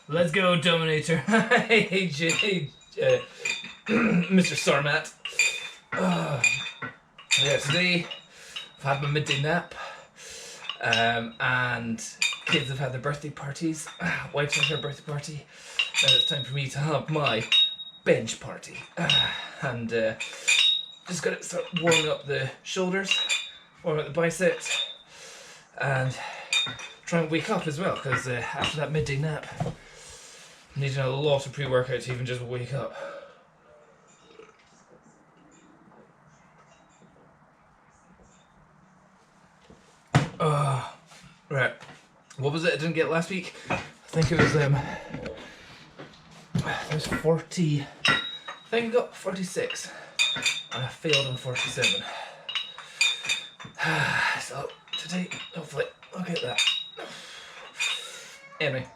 Let's go, Dominator. Hey, Mr. Sarmat. Yeah, today I've had my midday nap, and kids have had their birthday parties. Wife's had her birthday party. Now it's time for me to have my bench party, and just gotta start warming up the shoulders, warming up the biceps, and try and wake up as well, because after that midday nap, I'm needing a lot of pre-workout to even just wake up. Right. What was it I didn't get last week? I think it was 40. I think I got 46, and I failed on 47. So today, hopefully, I'll get that. Anyway,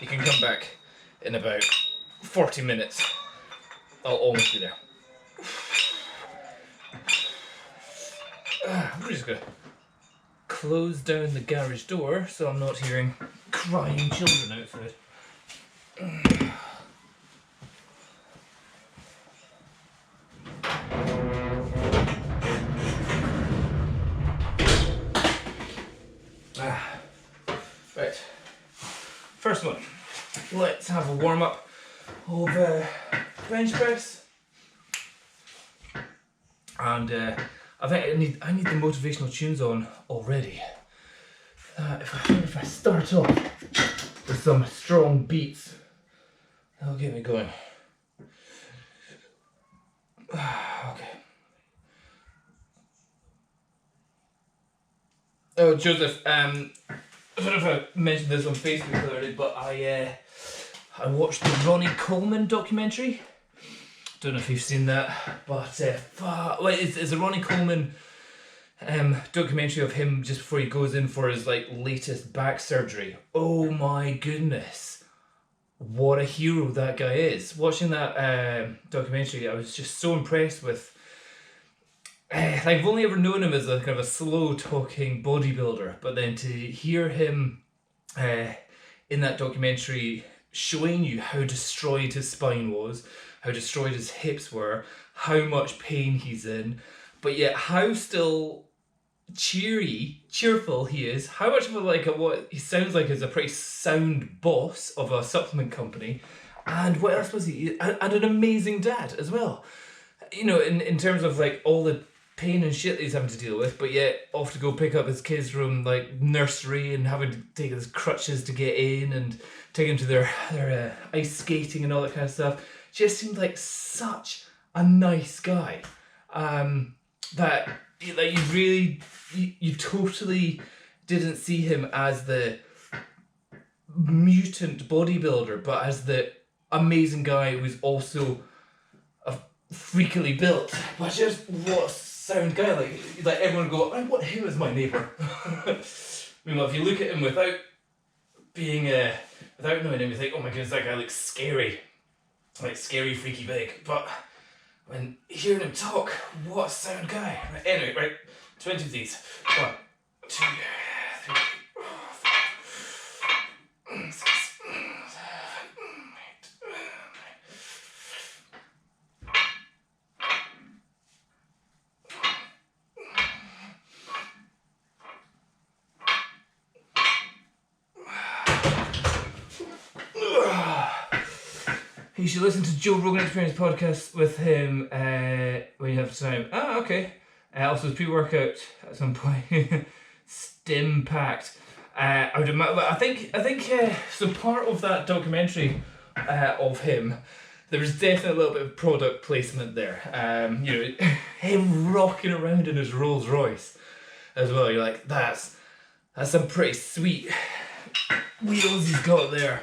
you can come back in about 40 minutes. I'll almost be there. I'm just gonna close down the garage door so I'm not hearing crying children outside. Right, first one, let's have a warm up of bench press, and I think I need the motivational tunes on already. If I start off with some strong beats, that'll get me going. Okay. Oh, Joseph, I don't know if I mentioned this on Facebook already, but I watched the Ronnie Coleman documentary. Don't know if you've seen that, but it's a Ronnie Coleman documentary of him just before he goes in for his latest back surgery. Oh my goodness, what a hero that guy is! Watching that documentary, I was just so impressed with. I've only ever known him as a kind of a slow talking bodybuilder, but then to hear him in that documentary showing you how destroyed his spine was, how destroyed his hips were, how much pain he's in, but yet how still cheerful he is, how much of what he sounds like is a pretty sound boss of a supplement company, and what else was he? And an amazing dad as well. You know, in terms of all the pain and shit that he's having to deal with, but yet off to go pick up his kids from nursery and having to take his crutches to get in and take them to their ice skating and all that kind of stuff. Just seemed like such a nice guy. That you totally didn't see him as the mutant bodybuilder, but as the amazing guy who's also freakily built. But just what a sound guy! Like everyone go, I want him as my neighbour. Meanwhile, if you look at him without knowing him, you think, oh my goodness, that guy looks scary. Scary, freaky big. But when hearing him talk, what a sound guy. Right, anyway, right, 20 of these. 1, 2, 3, 4, 5, 6, 7, 8, 9. You should listen to Joe Rogan Experience podcast with him when you have time. Ah, okay. Also, his pre-workout at some point. Stim packed. I would imagine. I think. So part of that documentary of him, there was definitely a little bit of product placement there. Him rocking around in his Rolls Royce as well. You're like, that's That's some pretty sweet wheels he's got there.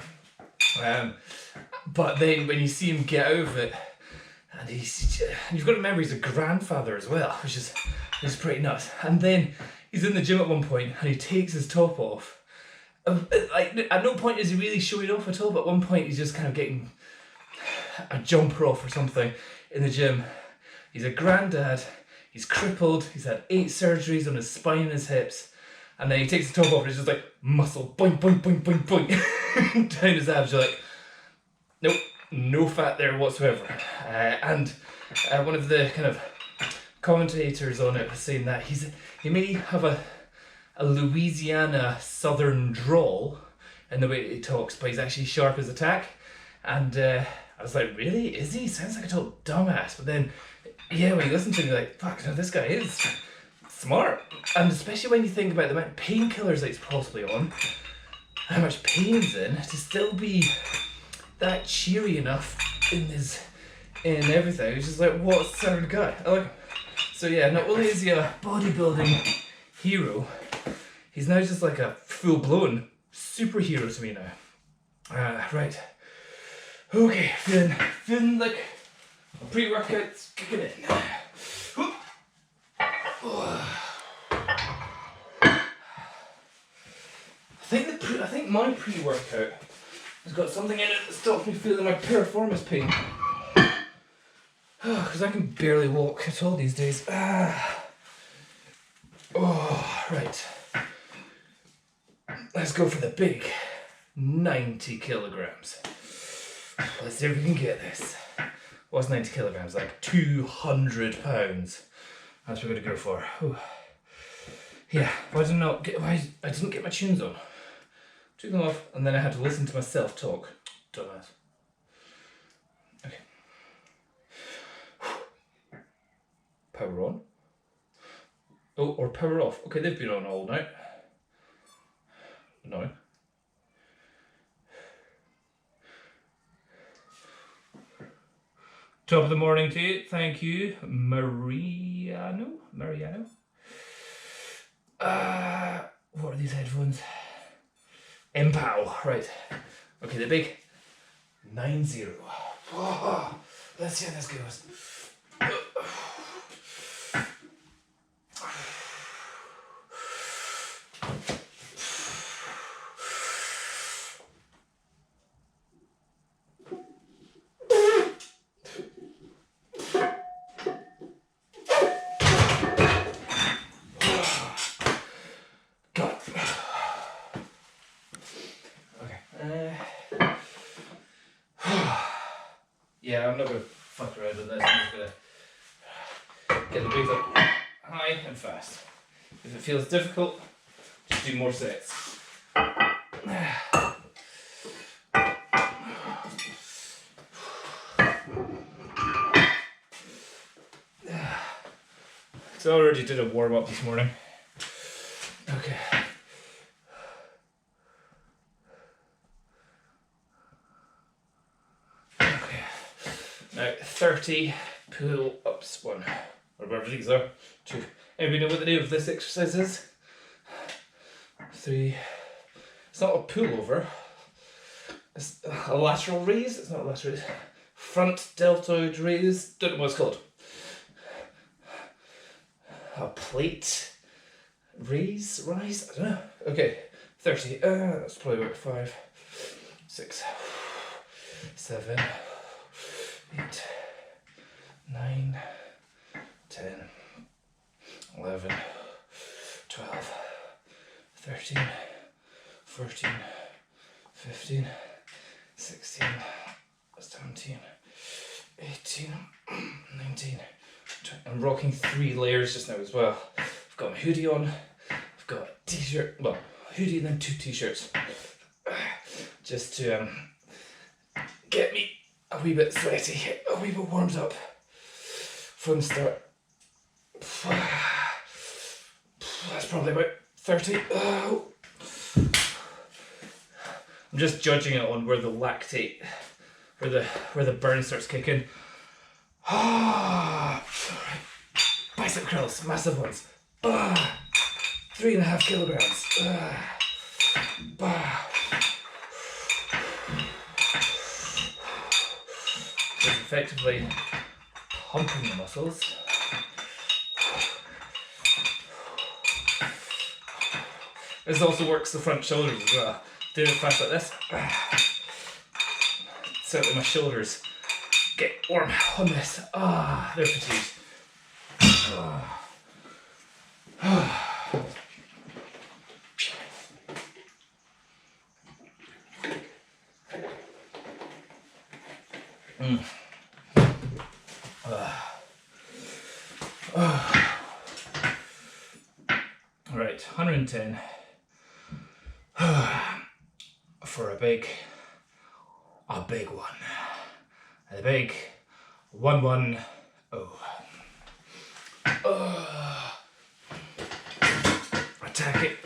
But then when you see him get out of it, and you've got to remember he's a grandfather as well, which is pretty nuts. And then he's in the gym at one point and he takes his top off. Like, at no point is he really showing off at all, but at one point he's just kind of getting a jumper off or something in the gym. He's a granddad, he's crippled, he's had 8 surgeries on his spine and his hips, and then he takes the top off and it's just like muscle, boing, boing, boing, boing, boing, down his abs. You're like, nope, no fat there whatsoever. And one of the kind of commentators on it was saying that he may have a Louisiana southern drawl in the way he talks, but he's actually sharp as a tack. And I was like, really? Is he? Sounds like a total dumbass. But then, yeah, when you listen to him, you're like, fuck, no, this guy is smart. And especially when you think about the amount of painkillers that he's possibly on, how much pain he's in, to still be that cheery enough in everything. It's just like, what a certain guy. I like him. So yeah, not only is he a bodybuilding hero, he's now just like a full-blown superhero to me now. Right. Okay, feeling like a pre-workout's kicking in. I think my pre-workout has got something in it that stops me feeling my piriformis pain. Because I can barely walk at all these days. Oh, right. Let's go for the big 90 kilograms. Let's see if we can get this. What's 90 kilograms? Like 200 pounds. That's what we're going to go for. Ooh. Yeah, why I didn't get my tunes on. Took them off and then I had to listen to myself talk. Dumbass. Okay. Power on. Oh, or power off. Okay, they've been on all night. No. Top of the morning to you. Thank you, Mariano. What are these headphones? Empow. Right. Okay, the big 90. Oh, let's see how this goes. Yeah, I'm not going to fuck around with this. I'm just going to get the weight up high and fast. If it feels difficult, just do more sets. So I already did a warm up this morning. Okay. Now 30 pull-ups, 1, or whatever these are, 2. Anybody know what the name of this exercise is? 3. It's not a pullover. It's a lateral raise. It's not a lateral raise. Front deltoid raise. Don't know what it's called. A plate rise. I don't know. Okay, 30. That's probably about 5, 6, 7. 8, 9, 10, 11, 12, 13, 14, 15, 16, 17, 18, 19, 20. I'm rocking 3 layers just now as well. I've got my hoodie on, I've got a t-shirt, well, hoodie and then 2 t-shirts. Just to get me a wee bit sweaty, a wee bit warmed up from the start. That's probably about 30. Oh. I'm just judging it on where the lactate, where the burn starts kicking. Bicep curls, massive ones. 3.5 kilograms. It's effectively pumping the muscles. This also works the front shoulders as well. Doing it fast like this. Certainly my shoulders get warm on this. They're fatigued. Right, 110 for a big one. A big 110. Attack it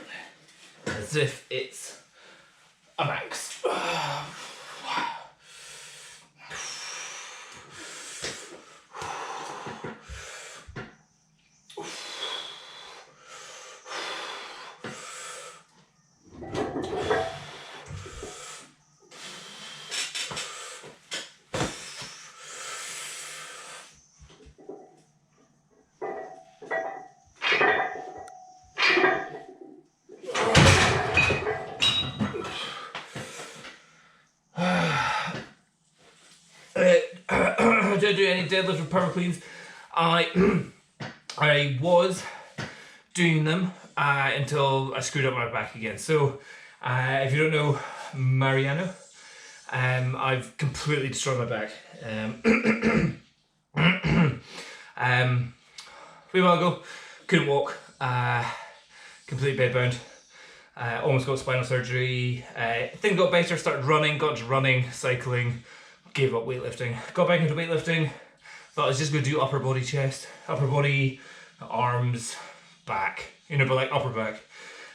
as if it's a max. I don't do any deadlift or power cleans. I was doing them until I screwed up my back again. So if you don't know Mariano, I've completely destroyed my back. A wee while ago, couldn't walk, completely bedbound. Almost got spinal surgery. Things got better, started running, got into running, cycling, gave up weightlifting. Got back into weightlifting, thought I was just going to do upper body chest, upper body, arms, back, but like upper back.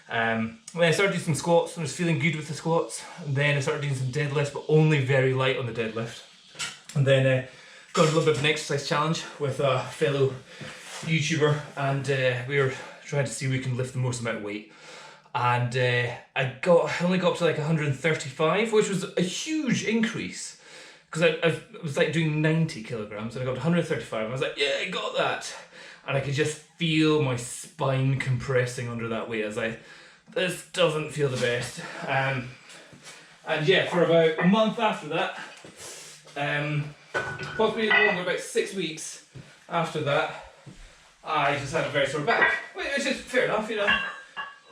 Then I started doing some squats and was feeling good with the squats. And then I started doing some deadlifts, but only very light on the deadlift. And then got a little bit of an exercise challenge with a fellow YouTuber, and we were trying to see if we can lift the most amount of weight. And I only got up to like 135, which was a huge increase. Because I was like doing 90 kilograms and I got 135 and I was like, yeah, I got that. And I could just feel my spine compressing under that weight. I was like, this doesn't feel the best. And yeah, for about a month after that, possibly longer, about 6 weeks after that, I just had a very sore back. Which is fair enough,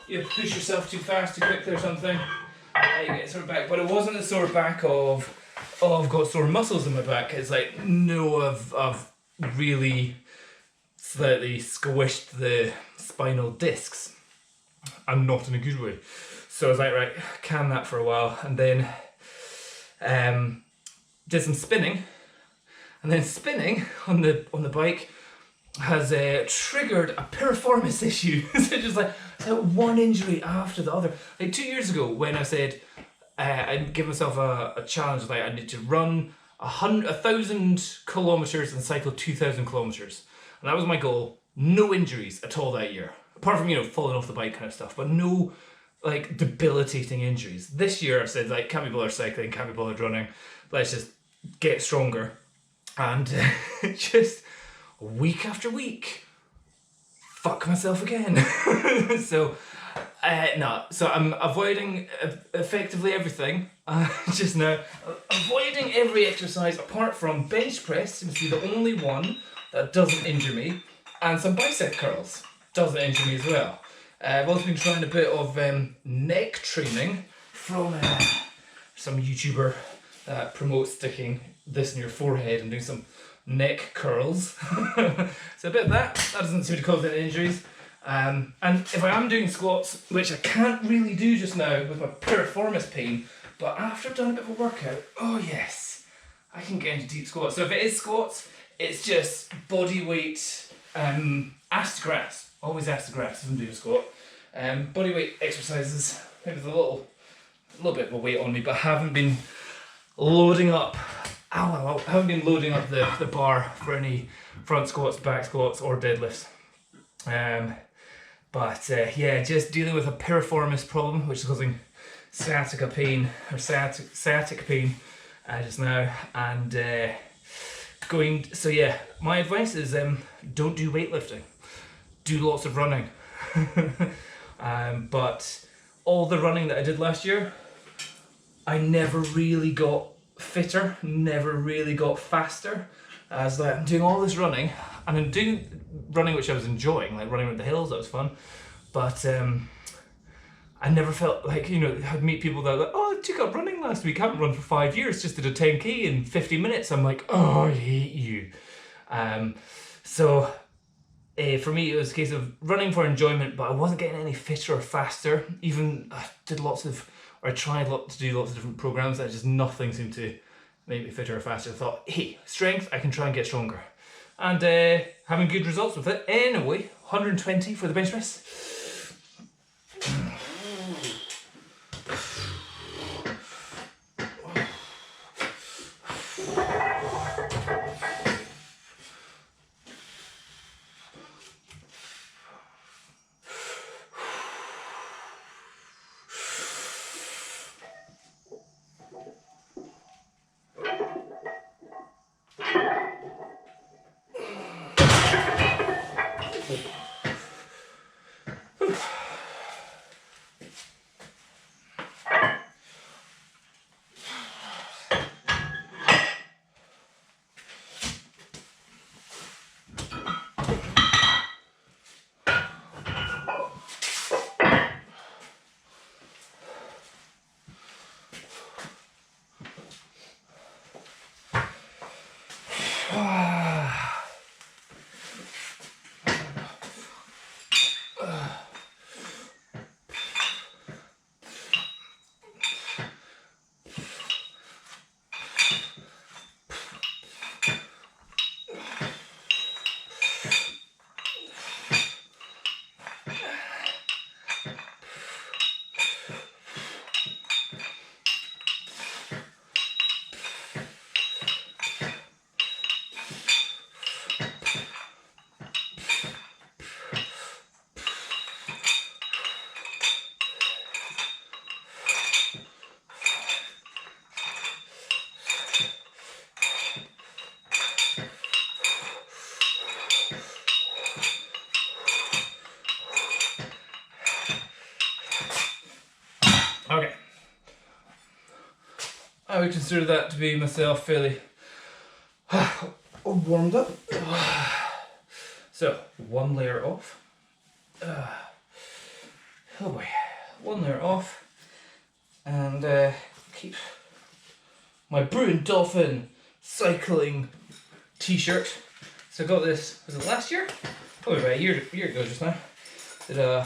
you push yourself too fast, too quickly or something, you get a sore back. But it wasn't a sore back of, oh, I've got sore muscles in my back. It's like, no, I've really slightly squished the spinal discs. I'm not in a good way. So I was like, right, can that for a while. And then did some spinning. And then spinning on the bike has triggered a piriformis issue. So just like one injury after the other. Like 2 years ago when I said, I'd give myself a challenge, like I need to run 1,000 kilometers and cycle 2,000 kilometers. And that was my goal. No injuries at all that year. Apart from, falling off the bike kind of stuff, but no like debilitating injuries. This year I've said like, can't be bothered cycling, can't be bothered running. Let's just get stronger. And just week after week, fuck myself again. So I'm avoiding effectively everything just now. Avoiding every exercise apart from bench press seems to be the only one that doesn't injure me, and some bicep curls doesn't injure me as well. I've also been trying a bit of neck training from some YouTuber that promotes sticking this in your forehead and doing some neck curls. So a bit of that doesn't seem to cause any injuries. And if I am doing squats, which I can't really do just now with my piriformis pain, but after I've done a bit of a workout, oh yes, I can get into deep squats. So if it is squats, it's just body weight, ass to grass, always ass to grass if I'm doing a squat. Body weight exercises, maybe with a little bit of a weight on me, but I haven't been loading up the bar for any front squats, back squats or deadlifts. But yeah, just dealing with a piriformis problem, which is causing sciatica pain, or sciatic pain just now, and so yeah, my advice is don't do weightlifting, do lots of running. But all the running that I did last year, I never really got fitter, never really got faster. As like I'm doing all this running, and I'm doing running which I was enjoying, like running around the hills, that was fun. But I never felt like, you know, I'd meet people that are like, oh, I took up running last week, I haven't run for 5 years, just did a 10k in 50 minutes. I'm like, oh, I hate you. So for me, it was a case of running for enjoyment, but I wasn't getting any fitter or faster. Even I tried to do lots of different programs, that just nothing seemed to make me fitter or faster. I thought, hey, strength, I can try and get stronger. And having good results with it. Anyway, 120 for the bench press. Okay. I would consider that to be myself fairly warmed up. So, one layer off. Oh boy. One layer off. And keep my Bruin Dolphin cycling t-shirt. So I got this, was it last year? Probably about a year ago just now. Did a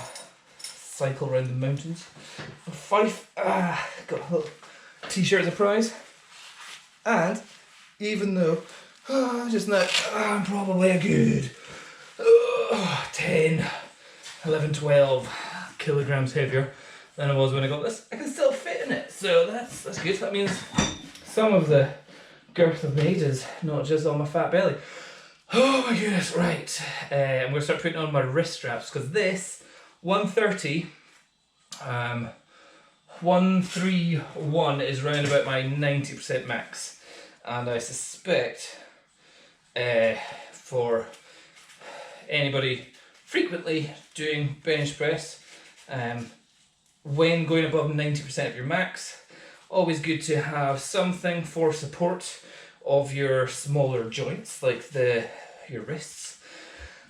cycle around the mountains for Fife. Got a little t-shirt as a prize. And even though just now I'm probably a good 10, 11, 12 kilograms heavier than I was when I got this, I can still fit in it. So that's good. That means some of the girth of made is not just on my fat belly. Oh my goodness, right. I'm going to start putting on my wrist straps because this 130, 131 is round about my 90% max. And I suspect for anybody frequently doing bench press, when going above 90% of your max, always good to have something for support of your smaller joints, like your wrists.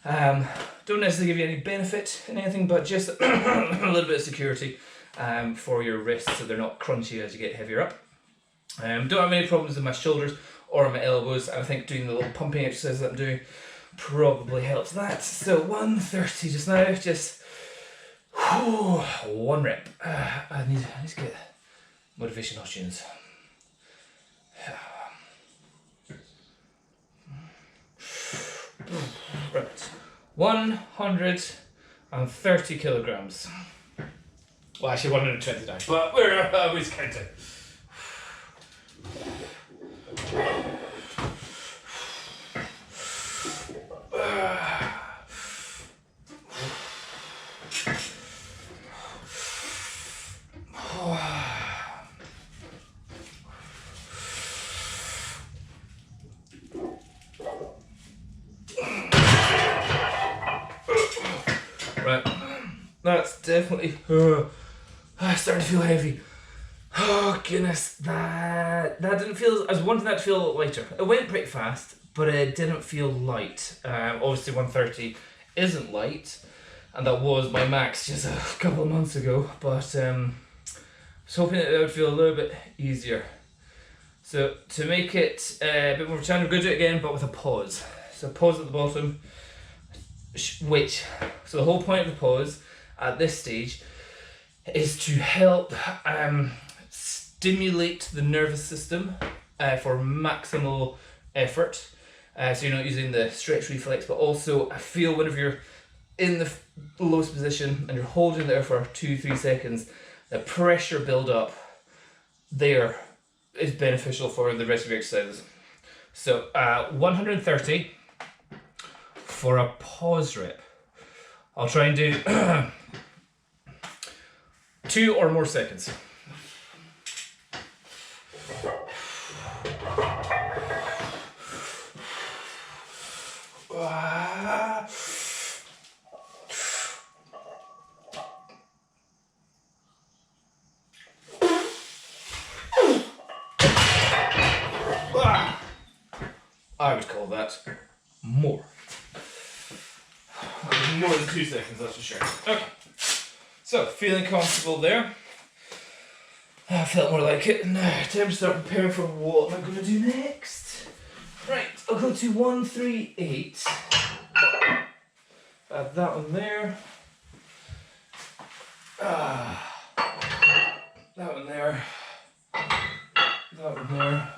Don't necessarily give you any benefit in anything, but just a little bit of security for your wrists so they're not crunchy as you get heavier up. Don't have any problems with my shoulders or my elbows. I think doing the little pumping exercises that I'm doing probably helps that. So 130 just now, just one rep. I need to get motivational tunes. Right, 130 kilograms. Well, actually 129, but we're always counting. Right, that's definitely starting to feel heavy. Oh goodness, that didn't feel. I was wanting that to feel a lot lighter. It went pretty fast, but it didn't feel light. Obviously 130 isn't light, and that was my max just a couple of months ago. But I was hoping that it would feel a little bit easier. So to make it a bit more challenging, we're going to do it again, but with a pause. So pause at the bottom. So the whole point of the pause at this stage is to help stimulate the nervous system for maximal effort. So you're not using the stretch reflex, but also I feel whenever you're in the lowest position and you're holding there for 2-3 seconds, the pressure build up there is beneficial for the rest of your exercises. So 130 for a pause rep. I'll try and do 2 or more seconds. I would call that more. More than 2 seconds, that's for sure. Okay. So, feeling comfortable there. I felt more like it. Now, time to start preparing for what am I going to do next. Right, I'll go to 138. Add that one there. That one there. That one there.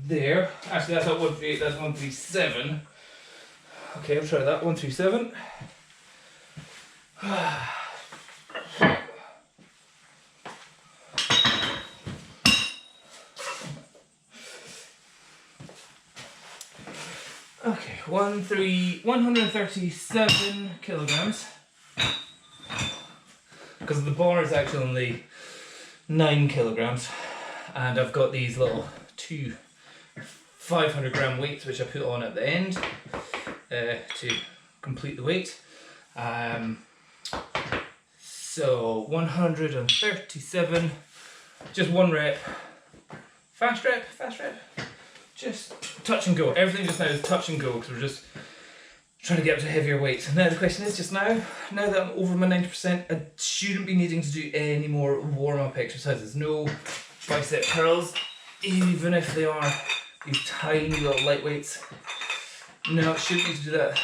There. Actually, that's not 138, that's 137. Okay, I'll try that. 137. Okay, 137 kilograms. Because the bar is actually only 9 kilograms, and I've got these little 2 500-gram weights which I put on at the end to complete the weight. So 137, just 1 rep, fast rep, just touch and go. Everything just now is touch and go because we're just trying to get up to heavier weights. Now the question is, just now that I'm over my 90%, I shouldn't be needing to do any more warm-up exercises. No bicep curls, even if they are these tiny little lightweights. No, shouldn't need to do that.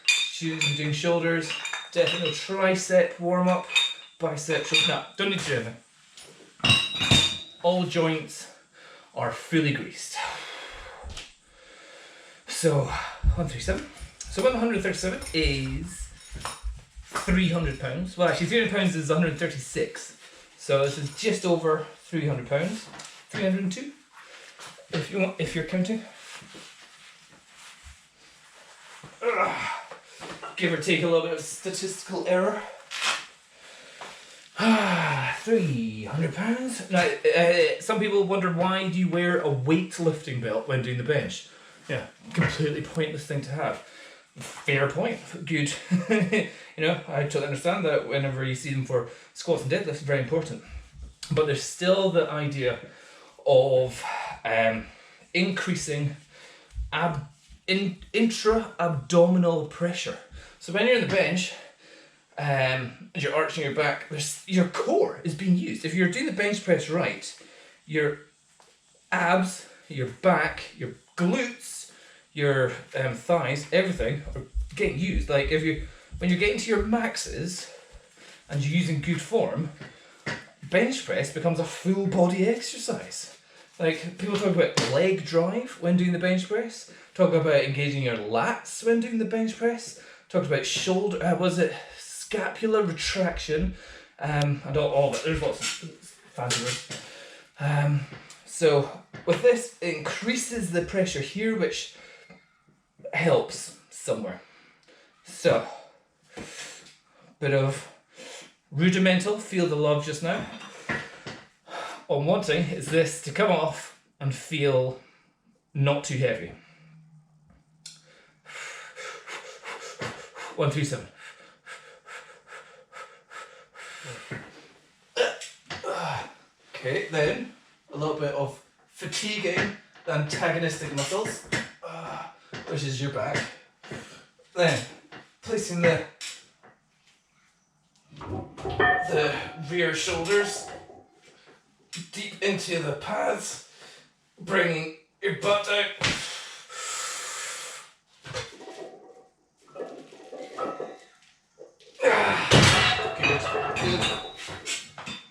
Shouldn't be doing shoulders, definitely no tricep warm-up, bicep, no, don't need to do anything. All joints are fully greased. So, 137. So 137 is 300 pounds. Well, actually 300 pounds is 136. So this is just over 300 pounds. 302, if you're counting. Give or take a little bit of statistical error. 300 pounds. Now, some people wonder, why do you wear a weightlifting belt when doing the bench? Yeah, completely pointless thing to have. Fair point. Good. You know, I totally understand that whenever you see them for squats and deadlifts, it's very important. But there's still the idea of increasing intra-abdominal pressure. So when you're on the bench, and you're arching your back, your core is being used. If you're doing the bench press right, your abs, your back, your glutes, your thighs, everything are getting used. Like when you're getting to your maxes and you're using good form, bench press becomes a full body exercise. Like people talk about leg drive when doing the bench press, talk about engaging your lats when doing the bench press, talked about shoulder, scapular retraction, and all of it. There's lots of fancy words. So with this, it increases the pressure here, which helps somewhere. So, bit of rudimental feel the love just now. What I'm wanting is this to come off and feel not too heavy. 137. Okay, then a little bit of fatiguing the antagonistic muscles, which is your back. Then placing the rear shoulders deep into the pads, bringing your butt out.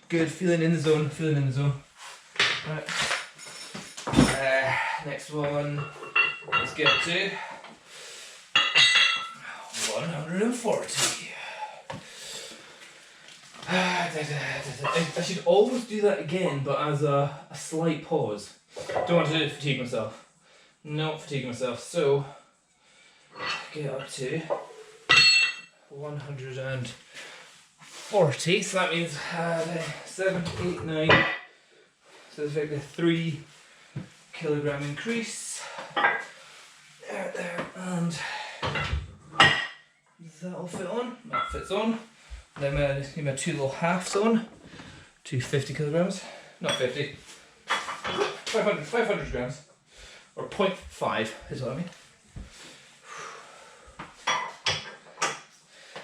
Good, feeling in the zone, Right. Next one, let's get to 140. I should always do that again, but as a slight pause. Don't want to fatigue myself. Not fatigue myself, so get up to 140, so that means 7, 8, 9, so it's like a 3 kilogram increase. There, and does that all fit on? That fits on. Then need my 2 little halves on, 250 kilograms, not 50, 500 grams, or 0.5 is what I mean.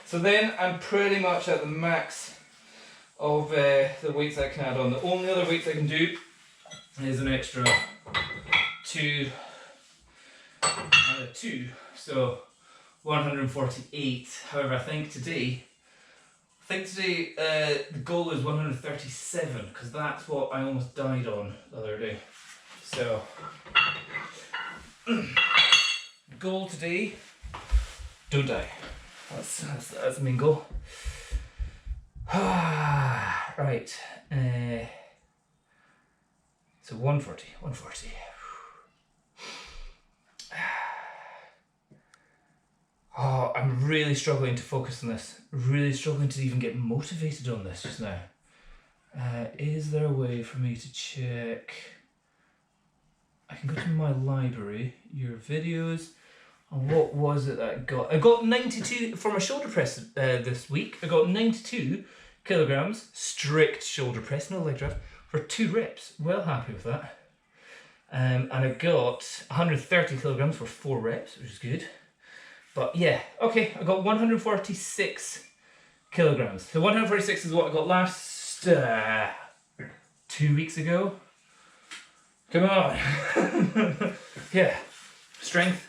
So then I'm pretty much at the max of the weights I can add on. The only other weights I can do is an extra 2, so 148. However, I think today the goal is 137, because that's what I almost died on the other day. So goal today, don't die. That's the main goal. Right. So 140. Oh, I'm really struggling to focus on this. Really struggling to even get motivated on this just now. Is there a way for me to check? I can go to my library, your videos, and what was it that I got? I got 92 for my shoulder press this week. I got 92 kilograms, strict shoulder press, no leg draft, for 2 reps. Well happy with that. And I got 130 kilograms for 4 reps, which is good. But yeah, okay, I got 146 kilograms. So 146 is what I got last 2 weeks ago. Come on. Yeah, strength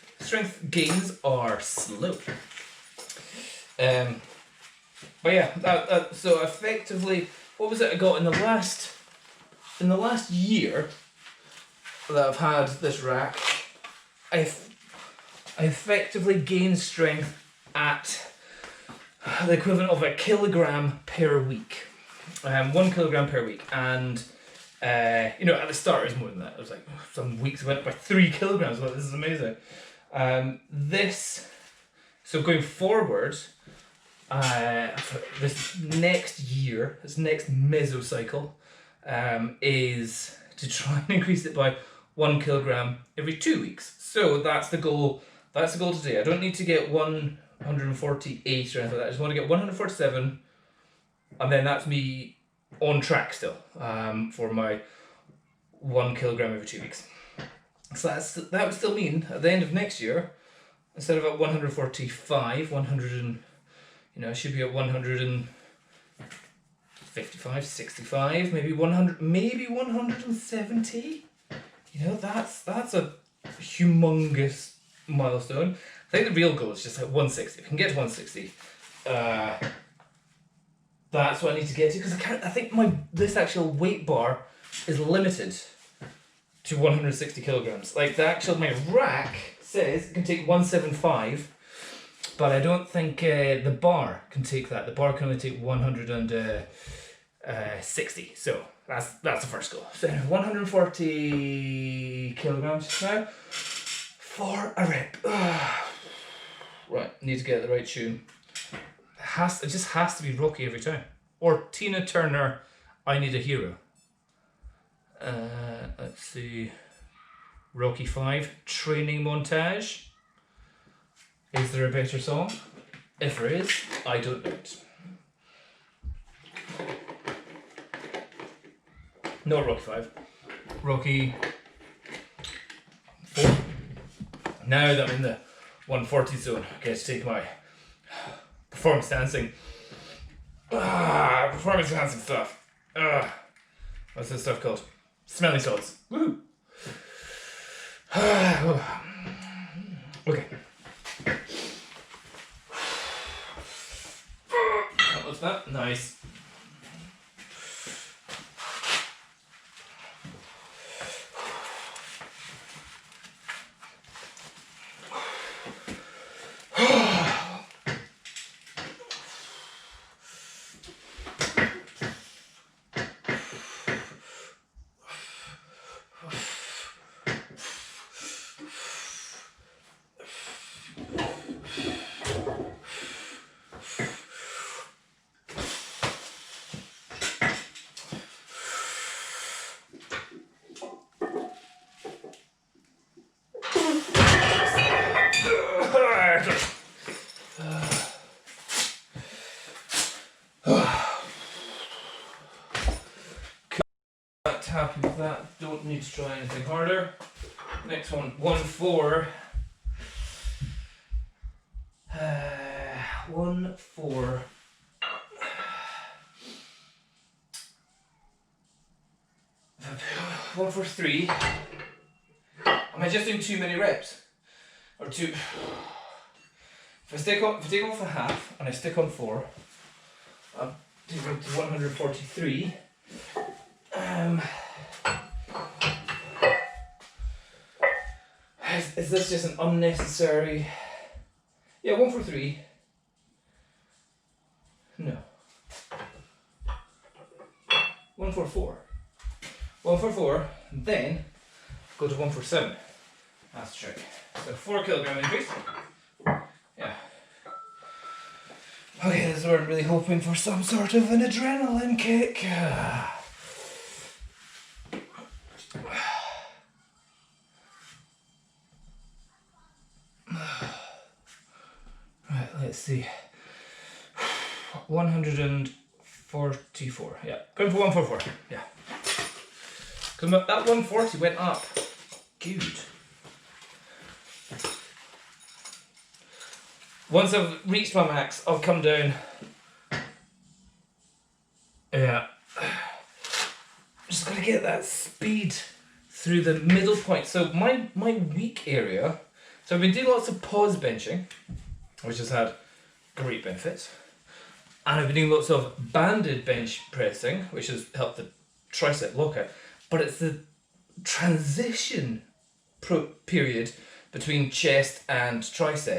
gains are slow. But yeah, so effectively, what was it I got in the last year that I've had this rack? I effectively gained strength at the equivalent of a kilogram per week. 1 kilogram per week, and at the start it was more than that. It was like some weeks I went up by 3 kilograms. Like, this is amazing. So going forward, this next year, this next mesocycle, is to try and increase it by 1 kilogram every 2 weeks. So that's the goal. That's the goal today. I don't need to get 148 or anything like that. I just want to get 147, and then that's me on track still for my 1 kilogram every 2 weeks. So that would still mean at the end of next year, instead of at 145, I should be at 155, 65, maybe 100, maybe 170. That's a humongous milestone. I think the real goal is just like 160. If I can get to 160, that's what I need to get to, because I think this actual weight bar is limited to 160 kilograms. Like my rack says it can take 175, but I don't think the bar can take that. The bar can only take 160. So that's the first goal. So 140 kilograms just now for a rep. Right, need to get the right tune. It just has to be Rocky every time, or Tina Turner, I Need a Hero. Let's see, Rocky 5 training montage. Is there a better song? If there is, I don't know it. Not Rocky 5. Rocky 4. Now that I'm in the 140 zone, I get to take my performance dancing stuff. What's this stuff called? Smelly salts. Woo! Okay. What's that? Nice. Happy with that, don't need to try anything harder. Next one, 1-4. 1-4. One for 3. Am I just doing too many reps? Or two? If I take off a half and I stick on 4, I'm doing to 143. Is this just an unnecessary? Yeah, 1 for 3. No. 1 for 4. 1 for 4, and then go to 1 for 7. That's the trick. So 4 kilogram increase. Yeah. Okay, this is where I'm really hoping for some sort of an adrenaline kick. Right, let's see. 144. Yeah, going for 144. Yeah. Because that 140 went up. Good. Once I've reached my max, I'll come down. Yeah. Just gotta get that speed through the middle point. So my weak area, so I've been doing lots of pause benching, which has had great benefits. And I've been doing lots of banded bench pressing, which has helped the tricep lockout. But it's the transition period between chest and tricep